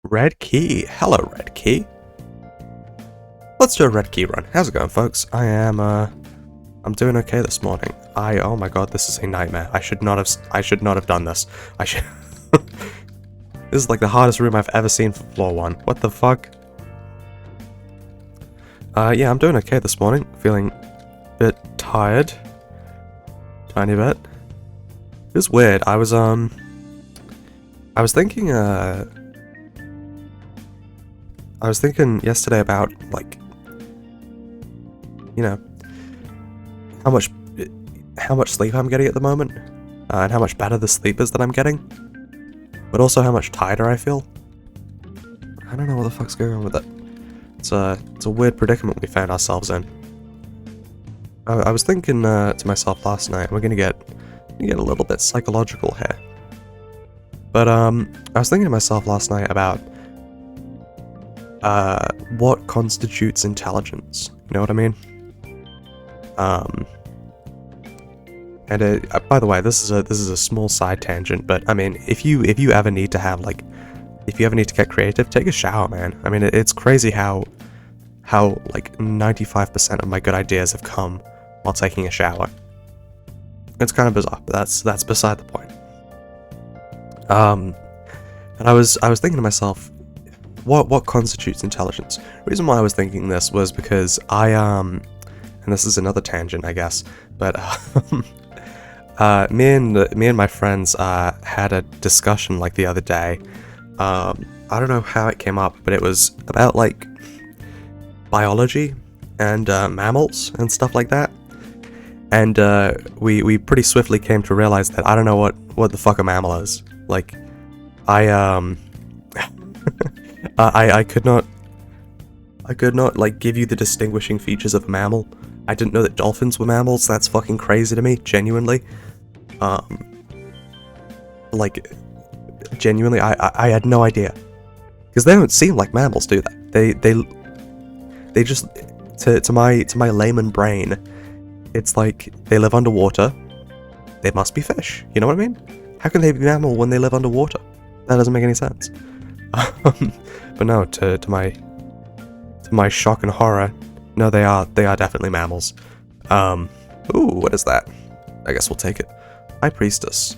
Red Key. Hello, Red Key. Let's do a Red Key run. How's it going, folks? I'm doing okay this morning. Oh my god, this is a nightmare. I should not have done this. This is like the hardest room I've ever seen for floor 1. What the fuck? Yeah, I'm doing okay this morning. Feeling a bit tired. Tiny bit. It was weird. I was thinking yesterday about, like, you know, how much sleep I'm getting at the moment, and how much better the sleep is that I'm getting, but also how much tighter I feel. I don't know what the fuck's going on with it. It's a weird predicament we found ourselves in. I was thinking to myself last night, we're gonna get a little bit psychological here, but I was thinking to myself last night about what constitutes intelligence. You know what I mean? And by the way, this is a small side tangent, but I mean, if you ever need to have, like, if you ever need to get creative, take a shower, man. I mean, it's crazy how like 95% of my good ideas have come while taking a shower. It's kind of bizarre, but that's beside the point. And I was thinking to myself, what constitutes intelligence? The reason why I was thinking this was because and this is another tangent, I guess, but me and my friends had a discussion, like, the other day. I don't know how it came up, but it was about, like, biology and mammals and stuff like that. And we pretty swiftly came to realize that I don't know what the fuck a mammal is. Like, I could not like give you the distinguishing features of a mammal. I didn't know that dolphins were mammals. That's fucking crazy to me, genuinely. Like, genuinely, I had no idea, because they don't seem like mammals, do they? They just, to my layman brain, it's like they live underwater. They must be fish. You know what I mean? How can they be mammal when they live underwater? That doesn't make any sense. But no, to my shock and horror, no, they are definitely mammals. Ooh, what is that? I guess we'll take it. High Priestess.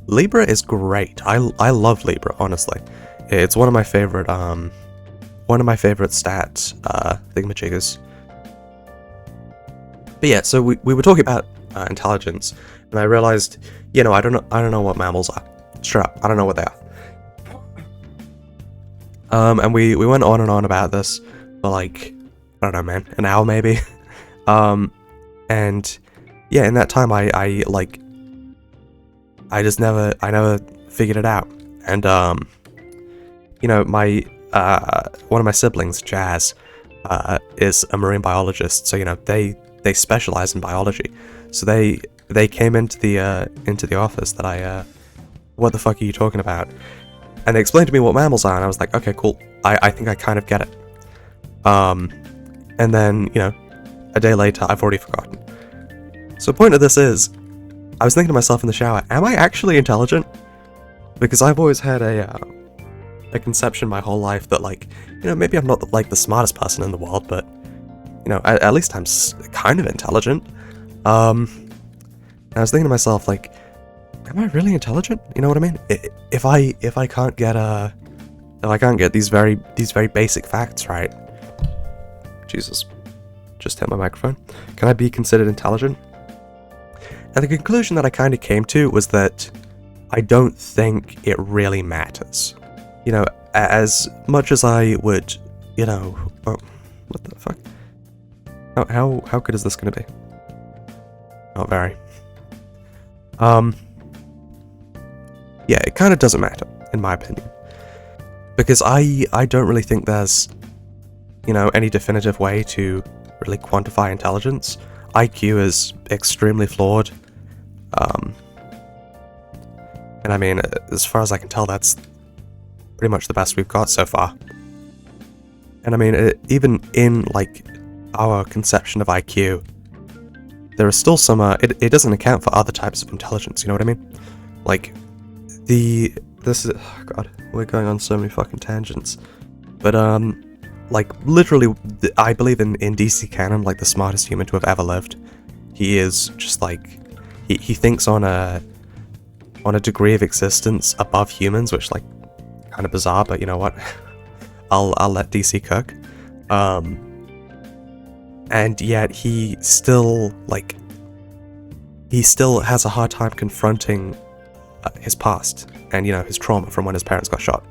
Libra is great. I love Libra, honestly. It's one of my favorite stats thingamajiggers. But yeah, so we were talking about intelligence, and I realized, you know, I don't know what mammals are. Straight up, I don't know what they are. And we went on and on about this for, like, I don't know, man, an hour maybe. And yeah, in that time I never figured it out. And you know, my one of my siblings, Jazz, is a marine biologist, so, you know, they specialize in biology. So they came into the office that what the fuck are you talking about? And they explained to me what mammals are, and I was like, okay, cool. I think I kind of get it. And then, you know, a day later, I've already forgotten. So the point of this is, I was thinking to myself in the shower, am I actually intelligent? Because I've always had a conception my whole life that, like, you know, maybe I'm not, like, the smartest person in the world, but, you know, at least I'm kind of intelligent. And I was thinking to myself, like, am I really intelligent? You know what I mean? If I can't get these very basic facts right. Jesus, just hit my microphone. Can I be considered intelligent? And the conclusion that I kind of came to was that I don't think it really matters. You know, as much as I would, you know, oh, what the fuck? How good is this gonna be? Not very. Yeah, it kind of doesn't matter, in my opinion. Because I don't really think there's, you know, any definitive way to really quantify intelligence. IQ is extremely flawed. And I mean, as far as I can tell, that's pretty much the best we've got so far. And I mean, even in, like, our conception of IQ, there is still some, it doesn't account for other types of intelligence, you know what I mean? Like, the this is, oh god, we're going on so many fucking tangents. But like literally, I believe in DC canon, like the smartest human to have ever lived. He is just like, he thinks on a degree of existence above humans, which like kind of bizarre, but you know what? I'll let DC cook. And yet he still has a hard time confronting his past and, you know, his trauma from when his parents got shot.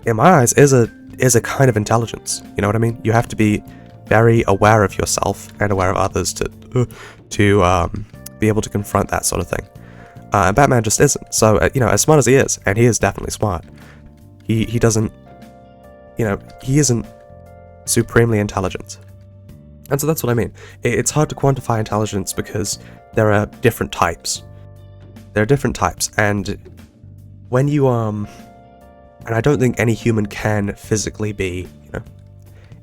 In my eyes, is a kind of intelligence. You know what I mean? You have to be very aware of yourself and aware of others to be able to confront that sort of thing. And Batman just isn't. So, you know, as smart as he is, and he is definitely smart, he doesn't, you know, he isn't supremely intelligent. And so that's what I mean. It's hard to quantify intelligence because there are different types. And when you, and I don't think any human can physically be, you know,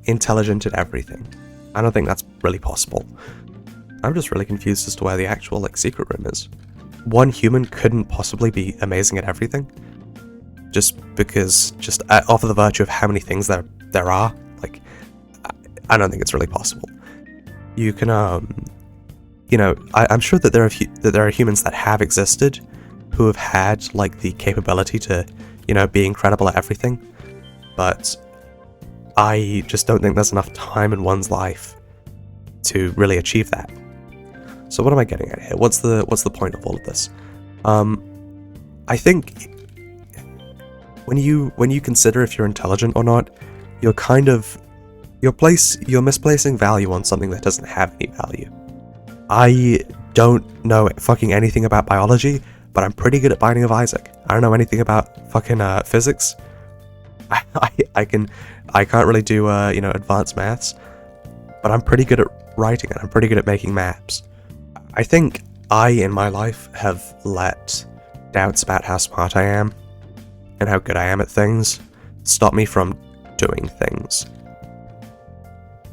intelligent at everything. I don't think that's really possible. I'm just really confused as to where the actual, like, secret room is. One human couldn't possibly be amazing at everything. Just because, off of the virtue of how many things there are, like, I don't think it's really possible. You can, you know, I'm sure that there are humans that have existed who have had, like, the capability to, you know, be incredible at everything, but I just don't think there's enough time in one's life to really achieve that. So what am I getting at here? What's the point of all of this? I think when you consider if you're intelligent or not, you're misplacing value on something that doesn't have any value. I don't know fucking anything about biology, but I'm pretty good at Binding of Isaac. I don't know anything about fucking physics. I can't really do you know, advanced maths, but I'm pretty good at writing and I'm pretty good at making maps. I think I, in my life, have let doubts about how smart I am and how good I am at things stop me from doing things.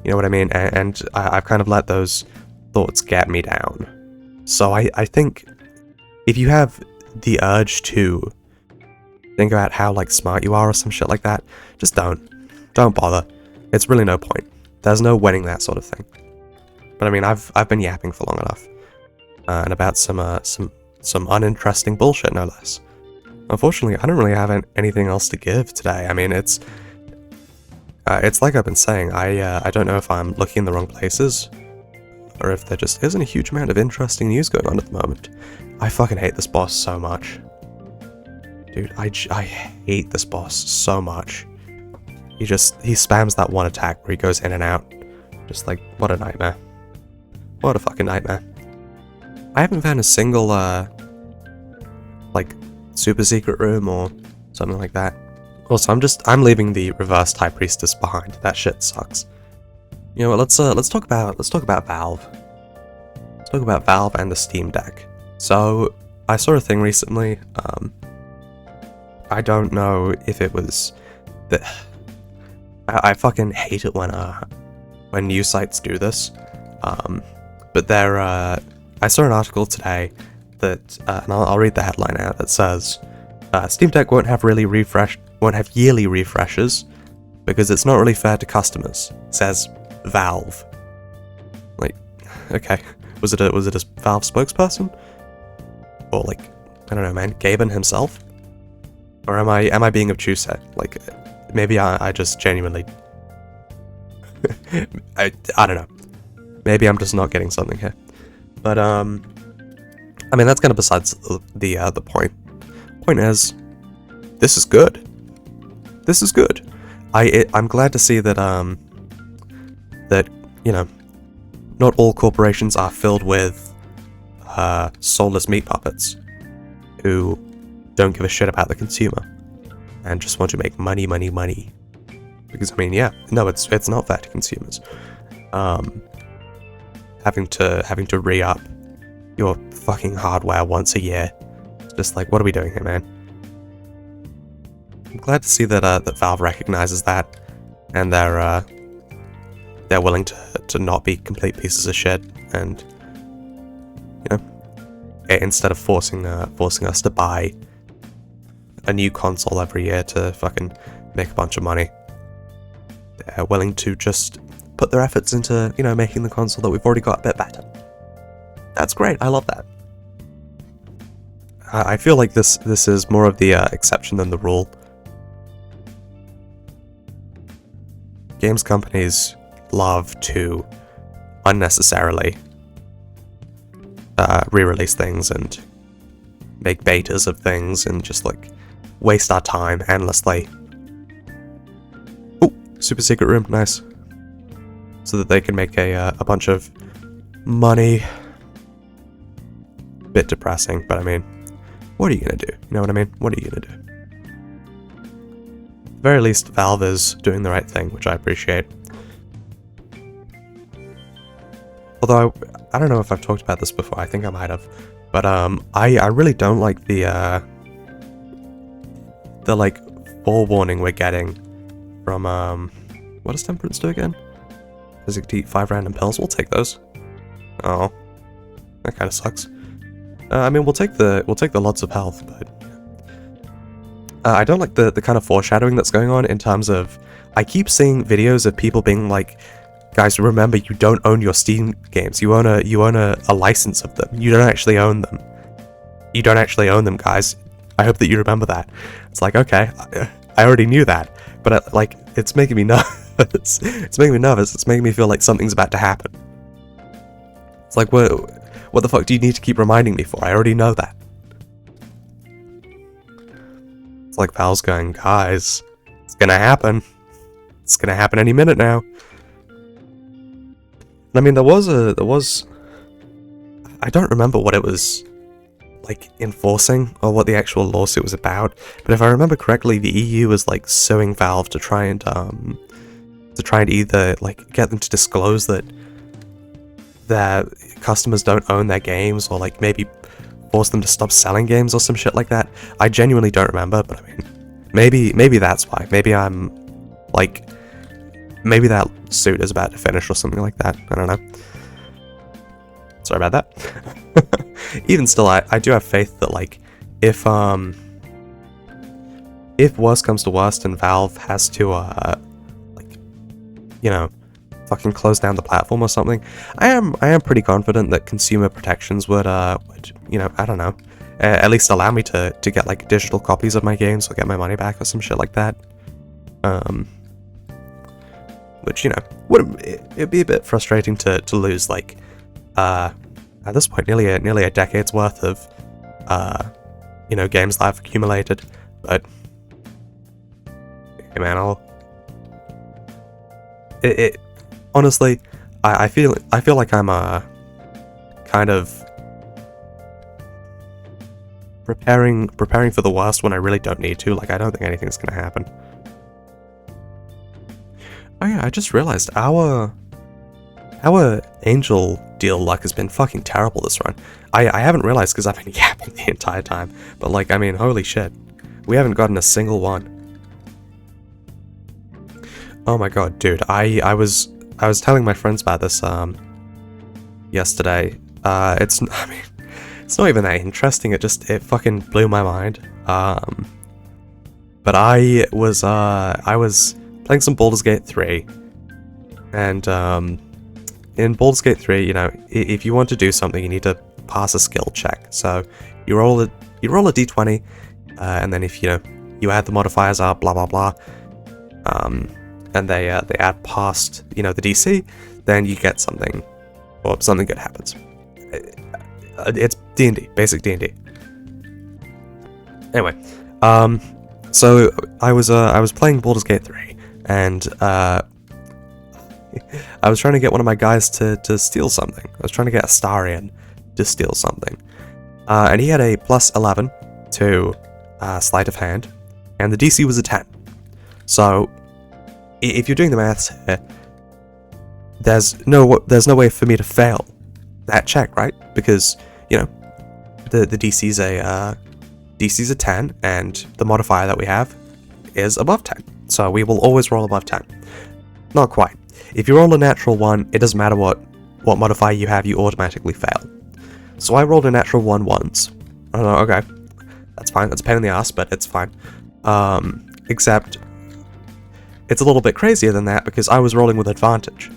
You know what I mean? And I've kind of let those thoughts get me down. So I think if you have the urge to think about how, like, smart you are or some shit like that, just don't bother. It's really no point. There's no winning that sort of thing. But I mean, I've been yapping for long enough, and about some uninteresting bullshit, no less. Unfortunately, I don't really have anything else to give today. I mean, it's like I've been saying. I don't know if I'm looking in the wrong places, or if there just isn't a huge amount of interesting news going on at the moment. I fucking hate this boss so much. Dude, I hate this boss so much. He spams that one attack where he goes in and out. Just like, what a nightmare. What a fucking nightmare. I haven't found a single, like, super secret room or something like that. Also, I'm leaving the reversed High Priestess behind. That shit sucks. You know what, let's talk about Valve. Let's talk about Valve and the Steam Deck. So, I saw a thing recently, I don't know if it was that I fucking hate it when news sites do this. But I saw an article today that, and I'll read the headline out, that says, Steam Deck won't have yearly refreshes because it's not really fair to customers, says Valve. Like, okay, was it a Valve spokesperson? Or, like, I don't know, man, Gaben himself? Or am I being obtuse here? Like, maybe I just genuinely I don't know. Maybe I'm just not getting something here. But I mean, that's kind of besides the point. Point is, this is good. This is good. I'm glad to see that that, you know, not all corporations are filled with soulless meat puppets who don't give a shit about the consumer and just want to make money. Because I mean, yeah, no, it's not fair to consumers. Having to re-up your fucking hardware once a year. It's just like, what are we doing here, man? I'm glad to see that Valve recognizes that, and they're willing to not be complete pieces of shit, and, you know, instead of forcing us to buy a new console every year to fucking make a bunch of money. They're willing to just put their efforts into, you know, making the console that we've already got a bit better. That's great. I love that. I feel like this is more of the exception than the rule. Games companies love to unnecessarily re-release things and make betas of things and just like waste our time endlessly. Oh, super secret room, nice. So that they can make a bunch of money. Bit depressing, but I mean, what are you gonna do? You know what I mean? What are you gonna do? At the very least, Valve is doing the right thing, which I appreciate. Although, I don't know if I've talked about this before, I think I might have. But, I really don't like the like, forewarning we're getting from, what does Temperance do again? Does it eat 5 random pills? We'll take those. Oh. That kinda sucks. I mean, we'll take the lots of health, but... I don't like the kind of foreshadowing that's going on in terms of... I keep seeing videos of people being like, guys, remember, you don't own your Steam games. You own a license of them. You don't actually own them. You don't actually own them, guys. I hope that you remember that. It's like, okay, I already knew that, but like, it's making me nervous. It's making me nervous. It's making me feel like something's about to happen. It's like, what the fuck do you need to keep reminding me for? I already know that. It's like Valve's going, guys, it's gonna happen. It's gonna happen any minute now. I mean, there was... I don't remember what it was, like, enforcing, or what the actual lawsuit was about, but if I remember correctly, the EU was, like, suing Valve to try and either, like, get them to disclose that their customers don't own their games, or, like, maybe force them to stop selling games or some shit like that. I genuinely don't remember, but I mean, maybe that's why. Maybe I'm, like... Maybe that suit is about to finish or something like that. I don't know. Sorry about that. Even still, I do have faith that, like, if worst comes to worst and Valve has to, like, you know, fucking close down the platform or something, I am pretty confident that consumer protections would you know, I don't know, at least allow me to get, like, digital copies of my games or get my money back or some shit like that. Which, you know, it'd be a bit frustrating to lose, like, at this point, nearly a decade's worth of, you know, games that I've accumulated. But, hey man, honestly, I feel like I'm, kind of preparing for the worst when I really don't need to. Like, I don't think anything's gonna happen. Oh yeah, I just realized our Angel deal luck has been fucking terrible this run. I haven't realized because I've been yapping the entire time, but like, I mean, holy shit. We haven't gotten a single one. Oh my god, dude, I was telling my friends about this yesterday. It's not even that interesting, it fucking blew my mind. But I was playing some Baldur's Gate 3, and in Baldur's Gate 3, you know, if you want to do something, you need to pass a skill check. So you roll a d20, and then if you add the modifiers up, blah blah blah, and they add past the DC, then you get something, or something good happens. It's D&D, basic D&D. Anyway, so I was playing Baldur's Gate 3. And, I was trying to get one of my guys to steal something. I was trying to get Astarion to steal something. And he had a plus 11 to sleight of hand, and the DC was a 10. So, if you're doing the maths here, there's no way for me to fail that check, right? Because, you know, the DC's a 10, and the modifier that we have is above 10. So we will always roll above 10. Not quite. If you roll a natural 1, it doesn't matter what modifier you have, you automatically fail. So I rolled a natural 1 once. I don't know, okay. That's fine. That's a pain in the ass, but it's fine. Except it's a little bit crazier than that because I was rolling with advantage,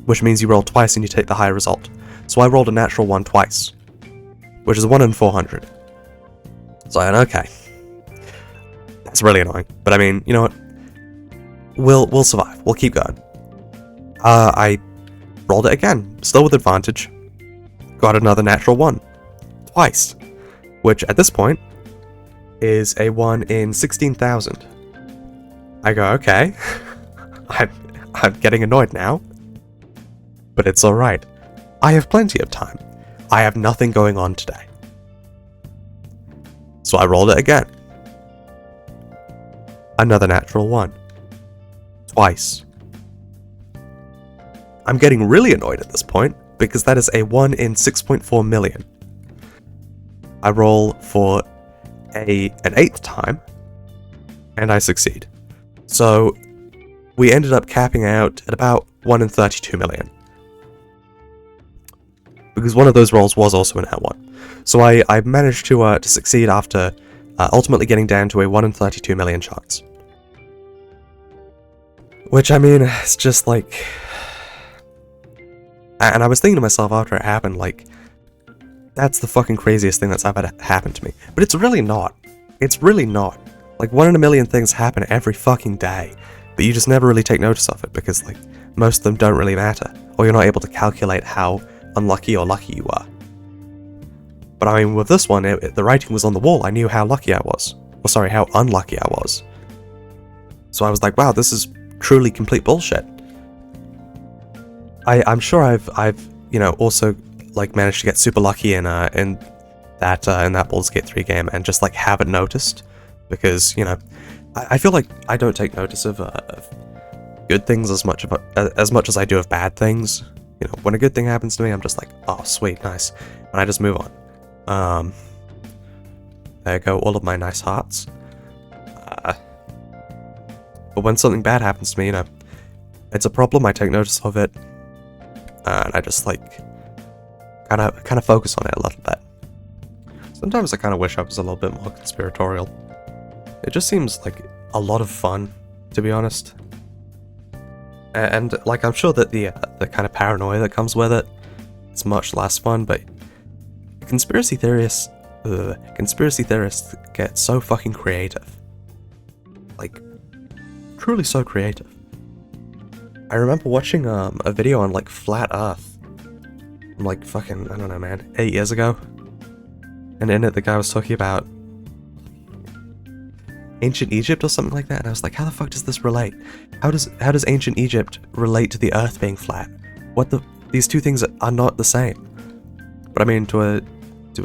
which means you roll twice and you take the higher result. So I rolled a natural 1 twice, which is 1 in 400. So I went, okay. That's really annoying. But I mean, you know what? We'll survive. We'll keep going. I rolled it again, still with advantage. Got another natural 1. Twice. Which, at this point, is a 1 in 16,000. I go, okay. I'm getting annoyed now. But it's alright. I have plenty of time. I have nothing going on today. So I rolled it again. Another natural 1. Twice. I'm getting really annoyed at this point, because that is a 1 in 6.4 million. I roll for an 8th time, and I succeed. So, we ended up capping out at about 1 in 32 million. Because one of those rolls was also an L1. So I managed to succeed after ultimately getting down to a 1 in 32 million chance. Which, I mean, it's just like... And I was thinking to myself after it happened, like, that's the fucking craziest thing that's ever happened to me. But it's really not. It's really not. Like, 1 in a million things happen every fucking day, but you just never really take notice of it because, like, most of them don't really matter, or you're not able to calculate how unlucky or lucky you are. But I mean, with this one, the writing was on the wall. I knew how lucky I was. Or sorry, how unlucky I was. So I was like, wow, this is truly complete bullshit. I'm sure I've also like managed to get super lucky in that Baldur's Gate 3 game and just like haven't noticed because I feel like I don't take notice of good things as much as I do of bad things. When a good thing happens to me, I'm just like, oh sweet, nice, and I just move on. There go all of my nice hearts. But when something bad happens to me, it's a problem. I take notice of it. And I just like kind of focus on it a little bit. Sometimes I kind of wish I was a little bit more conspiratorial. It just seems like a lot of fun, to be honest. And like I'm sure that the kind of paranoia that comes with it is much less fun. But conspiracy theorists get so fucking creative, like truly so creative. I remember watching a video on like flat Earth from like fucking, I don't know man, 8 years ago. And in it the guy was talking about ancient Egypt or something like that, and I was like, how the fuck does this relate? How does ancient Egypt relate to the Earth being flat? These two things are not the same. But I mean, to a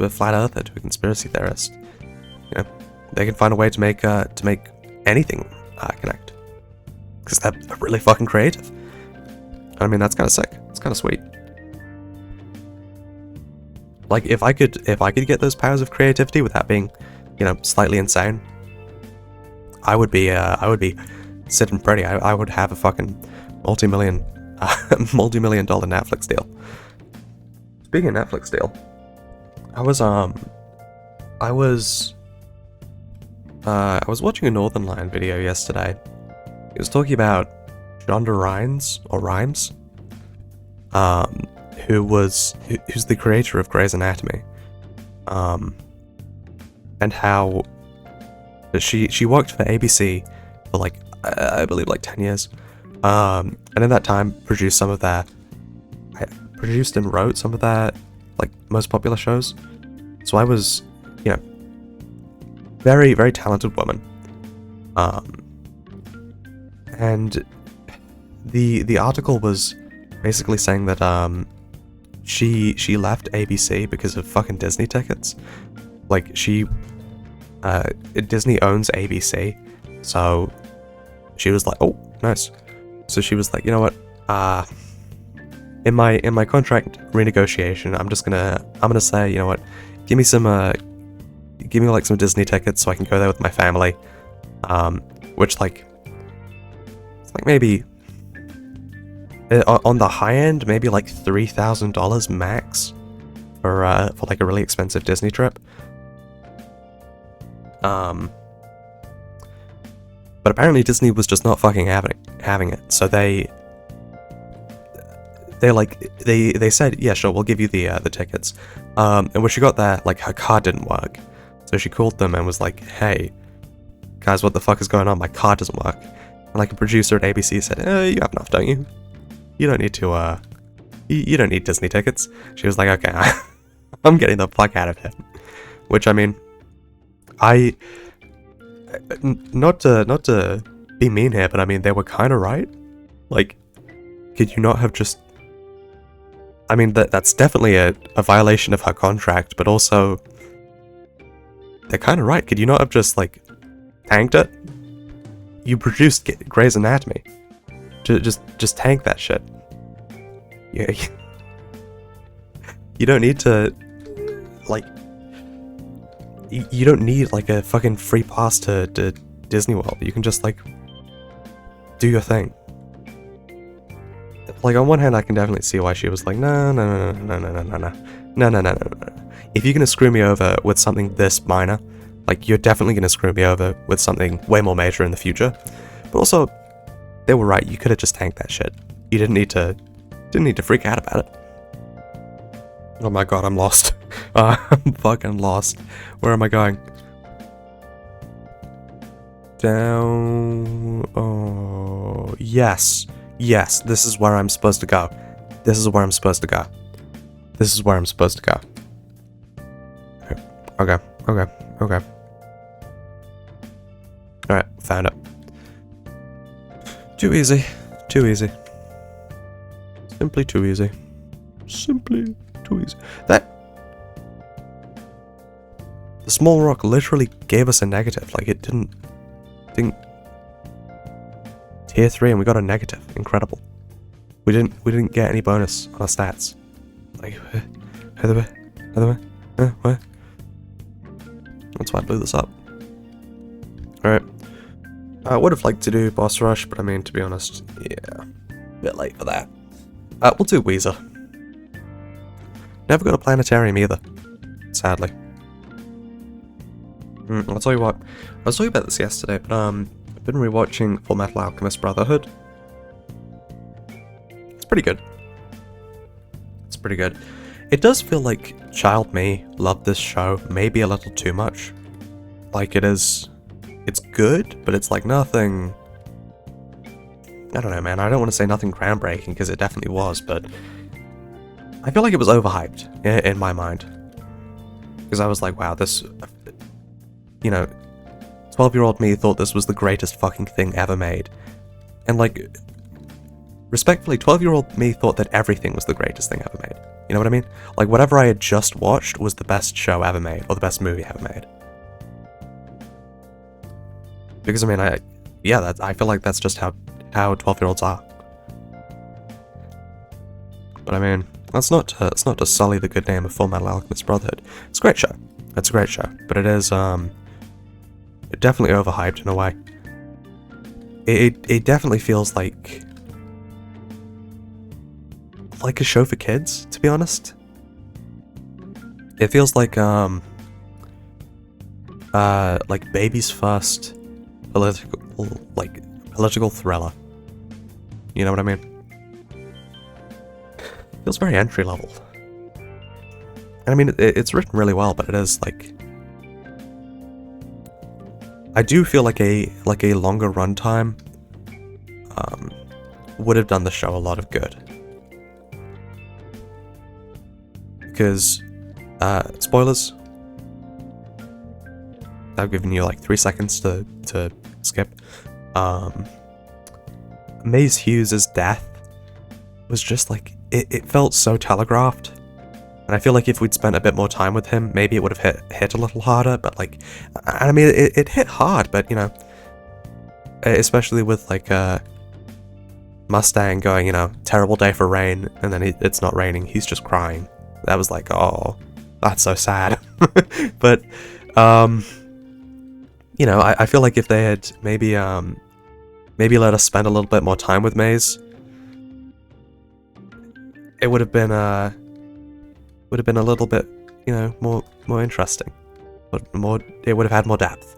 flat earther, to a conspiracy theorist, they can find a way to make anything connect. Because they're really fucking creative. I mean, that's kind of sick. It's kind of sweet. Like, if I could get those powers of creativity without being, slightly insane, I would be sitting pretty. I would have a fucking multi-million dollar Netflix deal. Speaking of Netflix deal, I was watching a Northern Lion video yesterday. He was talking about Shonda Rhimes, who's the creator of Grey's Anatomy, and how she worked for ABC for like I believe like 10 years, and in that time produced and wrote some of their like most popular shows. So I was, very very talented woman, and the article was basically saying that she left ABC because of fucking Disney tickets. Like Disney owns ABC, so she was like, oh nice. So she was like, you know what, in my contract renegotiation, I'm gonna say, you know what, give me like some Disney tickets so I can go there with my family, which like maybe on the high end, maybe like $3,000 max for like a really expensive Disney trip. But apparently Disney was just not fucking having it. So they said, yeah, sure, we'll give you the tickets. And when she got there, like, her card didn't work. So she called them and was like, hey, guys, what the fuck is going on? My card doesn't work. And like a producer at ABC said, you have enough, don't you? You don't need to, you don't need Disney tickets. She was like, okay, I'm getting the fuck out of here. Which, I mean, not to be mean here, but I mean, they were kind of right. Like, could you not have just... I mean, that's definitely a violation of her contract, but also, they're kind of right. Could you not have just, like, tanked it? You produced Grey's Anatomy. Just tank that shit. Yeah. You don't need to, like... You don't need, like, a fucking free pass to Disney World. You can just, like, do your thing. Like, on one hand, I can definitely see why she was like, no. If you're gonna screw me over with something this minor, like, you're definitely gonna screw me over with something way more major in the future. But also, they were right. You could have just tanked that shit. You didn't need to freak out about it. Oh my god, I'm lost. I'm fucking lost. Where am I going? Down... Oh... Yes. Yes, this is where I'm supposed to go. This is where I'm supposed to go. This is where I'm supposed to go. Okay. Alright, found it. Too easy. Too easy. Simply too easy. Simply too easy. The small rock literally gave us a negative. Like, it didn't... Tier 3 and we got a negative. Incredible. We didn't get any bonus on our stats. Like, where? That's why I blew this up. Alright. I would have liked to do Boss Rush, but I mean, to be honest, yeah. A bit late for that. We'll do Weezer. Never got a planetarium either. Sadly. I'll tell you what. I was talking about this yesterday, but I've been rewatching Fullmetal Alchemist Brotherhood. It's pretty good. It's pretty good. It does feel like child me loved this show maybe a little too much. Like, it's good, but it's like nothing... I don't know, man. I don't want to say nothing groundbreaking, because it definitely was, but... I feel like it was overhyped, in my mind. Because I was like, wow, this... You know, 12-year-old me thought this was the greatest fucking thing ever made. And like... Respectfully, 12-year-old me thought that everything was the greatest thing ever made. You know what I mean? Like, whatever I had just watched was the best show ever made, or the best movie ever made. Because, I mean, I feel like that's just how 12-year-olds are. But I mean, that's not to sully the good name of Fullmetal Alchemist Brotherhood. It's a great show. It's a great show. But it is, definitely overhyped in a way. It definitely feels like a show for kids, to be honest. It feels like baby's first political thriller. You know what I mean? Feels very entry level. And I mean, it's written really well, but it is like... I do feel like a longer runtime would have done the show a lot of good. Because, spoilers. I've given you like 3 seconds to skip. Maze Hughes' death was just like, it felt so telegraphed. And I feel like if we'd spent a bit more time with him, maybe it would have hit a little harder, but like, I mean, it hit hard, but you know, especially with like, Mustang going, you know, terrible day for rain, and then it's not raining, he's just crying. That was like, oh, that's so sad. But, you know, I feel like if they had maybe let us spend a little bit more time with Maze, it would have been a little bit, you know, more interesting. it would have had more depth.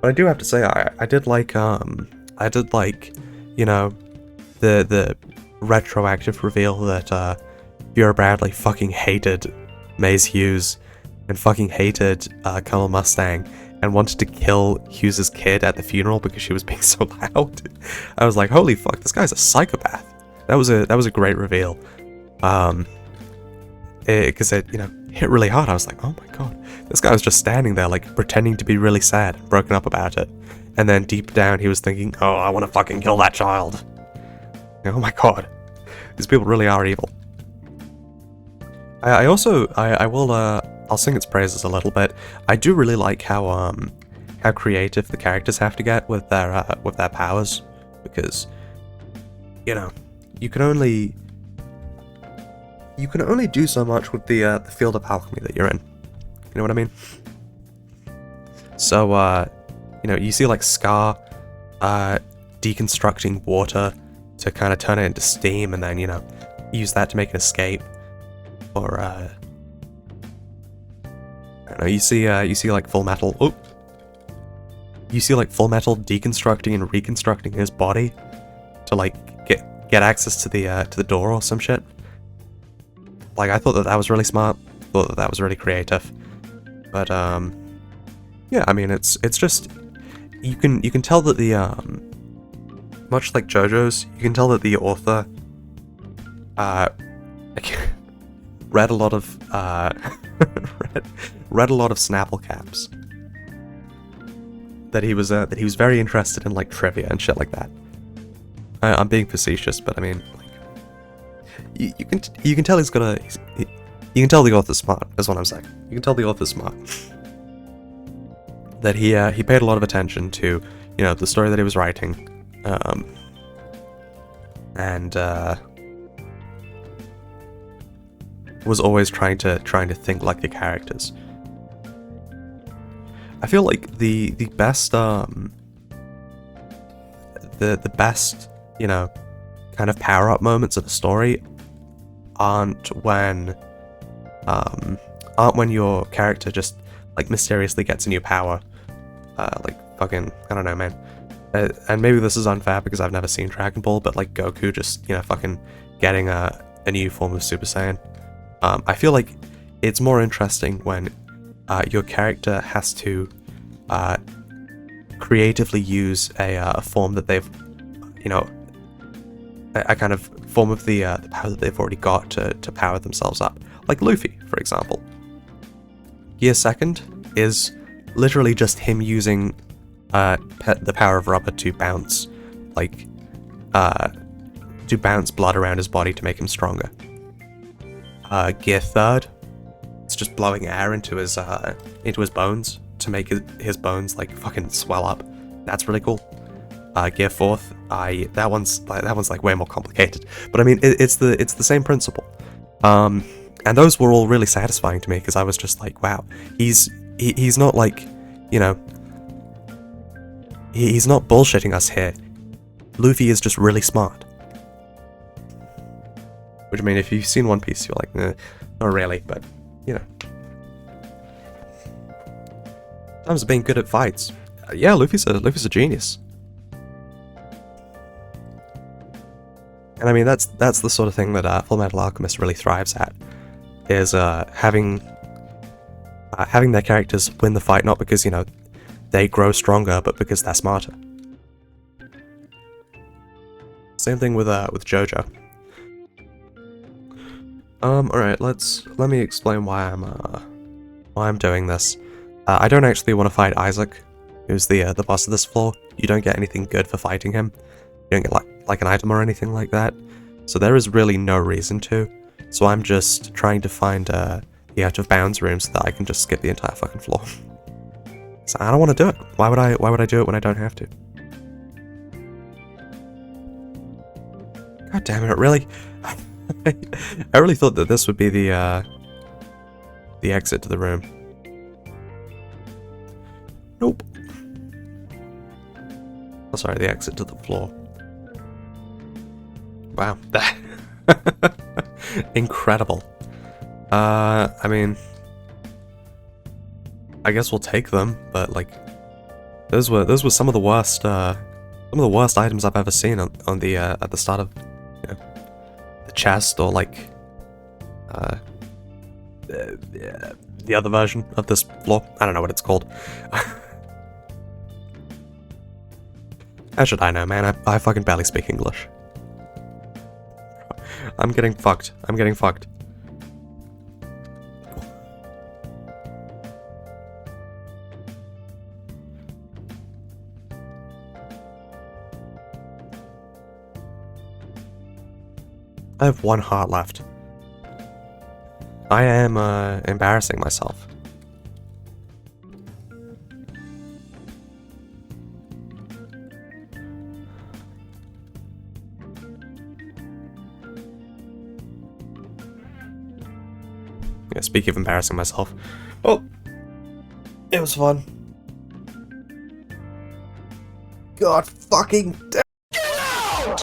But I do have to say, I did like, you know, the retroactive reveal that Vera Bradley fucking hated Maze Hughes and fucking hated Colonel Mustang and wanted to kill Hughes's kid at the funeral because she was being so loud. I was like, holy fuck, this guy's a psychopath. That was a great reveal. Because it, you know, hit really hard. I was like, oh my god, this guy was just standing there like pretending to be really sad and broken up about it, and then deep down he was thinking, oh, I want to fucking kill that child. Oh my god, these people really are evil. I also I'll sing its praises a little bit. I do really like how creative the characters have to get with their powers, because, you know, you can only do so much with the field of alchemy that you're in. You know what I mean? So you know, you see like Scar deconstructing water to kind of turn it into steam, and then, you know, use that to make an escape. Or I don't know, you see like Full Metal. Oh, you see like Full Metal deconstructing and reconstructing his body to like get access to the door or some shit. Like, I thought that was really smart. Thought that was really creative. But yeah, I mean, it's just, you can tell that the much like JoJo's, you can tell that the author read a lot of read a lot of Snapple caps. That he was very interested in like trivia and shit like that. I'm being facetious, but I mean, like, you can tell he's gonna. You can tell the author's smart. Is what I'm saying. You can tell the author's smart. That he paid a lot of attention to, you know, the story that he was writing, and was always trying to think like the characters. I feel like the best the best, you know, kind of power up moments of a story aren't when your character just like mysteriously gets a new power, like fucking, I don't know, man. And maybe this is unfair because I've never seen Dragon Ball, but like Goku just, you know, fucking getting a new form of Super Saiyan. I feel like it's more interesting when your character has to creatively use a form that they've, you know, a kind of form of the power that they've already got to power themselves up. Like Luffy, for example. Gear Second is literally just him using the power of rubber to bounce, like, to bounce blood around his body to make him stronger. Gear Third, it's just blowing air into his bones to make his bones like fucking swell up. That's really cool. Gear Fourth, that one's like way more complicated, but I mean it's the same principle. And those were all really satisfying to me because I was just like, wow, he's not like, you know, he's not bullshitting us here. Luffy is just really smart. Which, I mean, if you've seen One Piece, you're like, not really, but, you know. In terms of being good at fights, yeah, Luffy's a genius. And I mean, that's the sort of thing that Fullmetal Alchemist really thrives at, is having their characters win the fight, not because, you know, they grow stronger, but because they're smarter. Same thing with JoJo. Alright, let me explain why I'm doing this. I don't actually want to fight Isaac, who's the boss of this floor. You don't get anything good for fighting him. You don't get like an item or anything like that. So there is really no reason to. So I'm just trying to find the out of bounds room so that I can just skip the entire fucking floor. So I don't want to do it. Why would I do it when I don't have to? God damn it, really? I really thought that this would be the exit to the room. Nope. Oh, sorry, the exit to the floor. Wow. Incredible. I mean, I guess we'll take them, but like, those were some of the worst items I've ever seen on the at the start of, you know, the chest, or like the other version of this floor. I don't know what it's called. How should I know, man? I fucking barely speak English. I'm getting fucked. I'm getting fucked. I have 1 heart left. I am, embarrassing myself. Yeah, speaking of embarrassing myself. Well, it was fun. God fucking damn.